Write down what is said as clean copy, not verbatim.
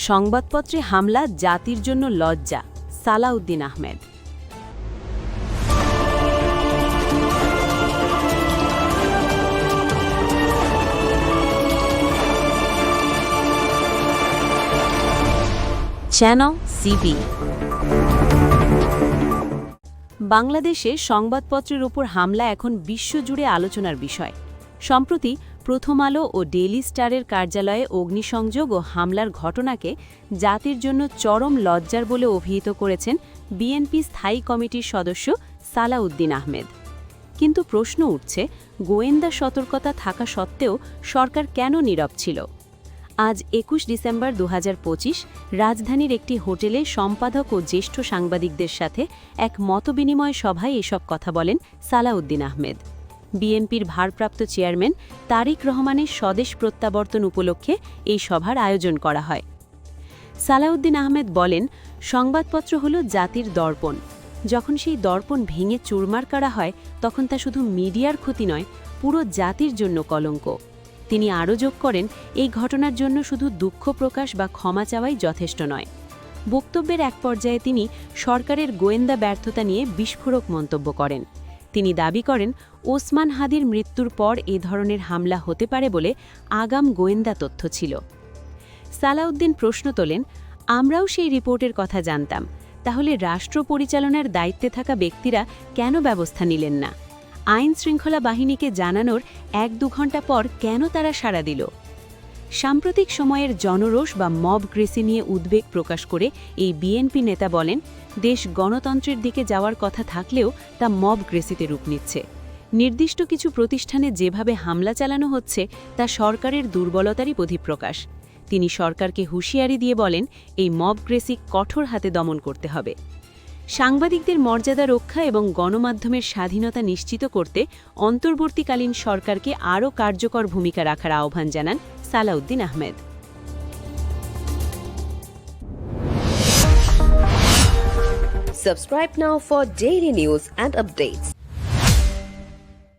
সংবাদপত্রে হামলা জাতির জন্য লজ্জা, সালাউদ্দিন আহমেদ। Channel CB. বাংলাদেশে সংবাদপত্রের ওপর হামলা এখন বিশ্বজুড়ে আলোচনার বিষয়। সম্প্রতি প্রথম আলো ও ডেইলি স্টারের কার্যালয়ে অগ্নিসংযোগ ও হামলার ঘটনাকে জাতির জন্য চরম লজ্জার বলে অভিহিত করেছেন বিএনপি স্থায়ী কমিটির সদস্য সালাউদ্দিন আহমেদ। কিন্তু প্রশ্ন উঠছে, গোয়েন্দা সতর্কতা থাকা সত্ত্বেও সরকার কেন নীরব ছিল? আজ ২১ ডিসেম্বর ২০২৫ রাজধানীর একটি হোটেলে সম্পাদক ও জ্যেষ্ঠ সাংবাদিকদের সাথে এক মতবিনিময় সভায় এসব কথা বলেন সালাউদ্দিন আহমেদ। বিএনপির ভারপ্রাপ্ত চেয়ারম্যান তারেক রহমানের স্বদেশ প্রত্যাবর্তন উপলক্ষে এই সভার আয়োজন করা হয়। সালাউদ্দিন আহমেদ বলেন, সংবাদপত্র হল জাতির দর্পণ। যখন সেই দর্পণ ভেঙে চুরমার করা হয়, তখন তা শুধু মিডিয়ার ক্ষতি নয়, পুরো জাতির জন্য কলঙ্ক। তিনি আরও যোগ করেন, এই ঘটনার জন্য শুধু দুঃখ প্রকাশ বা ক্ষমা চাওয়াই যথেষ্ট নয়। বক্তব্যের এক পর্যায়ে তিনি সরকারের গোয়েন্দা ব্যর্থতা নিয়ে বিস্ফোরক মন্তব্য করেন। তিনি দাবি করেন, ওসমান হাদির মৃত্যুর পর এ ধরনের হামলা হতে পারে বলে আগাম গোয়েন্দা তথ্য ছিল। সালাউদ্দিন প্রশ্ন তোলেন, আমরাও সেই রিপোর্টের কথা জানতাম, তাহলে রাষ্ট্র পরিচালনার দায়িত্বে থাকা ব্যক্তিরা কেন ব্যবস্থা নিলেন না? আইন শৃঙ্খলা বাহিনীকে জানানোর ১-২ ঘণ্টা পর কেন তারা সাড়া দিল? সাম্প্রতিক সময়ের জনরোষ বা মব গ্রেসি নিয়ে উদ্বেগ প্রকাশ করে এই বিএনপি নেতা বলেন, দেশ গণতন্ত্রের দিকে যাওয়ার কথা থাকলেও তা মব গ্রেসিতে রূপ নিচ্ছে। নির্দিষ্ট কিছু প্রতিষ্ঠানে যেভাবে হামলা চালানো হচ্ছে তা সরকারের দুর্বলতারই বহিঃপ্রকাশ। তিনি সরকারকে হুঁশিয়ারি দিয়ে বলেন, এই মব গ্রেসি কঠোর হাতে দমন করতে হবে। সাংবাদিকদের মর্যাদা রক্ষা এবং গণমাধ্যমের স্বাধীনতা নিশ্চিত করতে অন্তর্বর্তীকালীন সরকারকে আরও কার্যকর ভূমিকা রাখার আহ্বান জানান Salauddin Ahmed. Subscribe now for daily news and updates.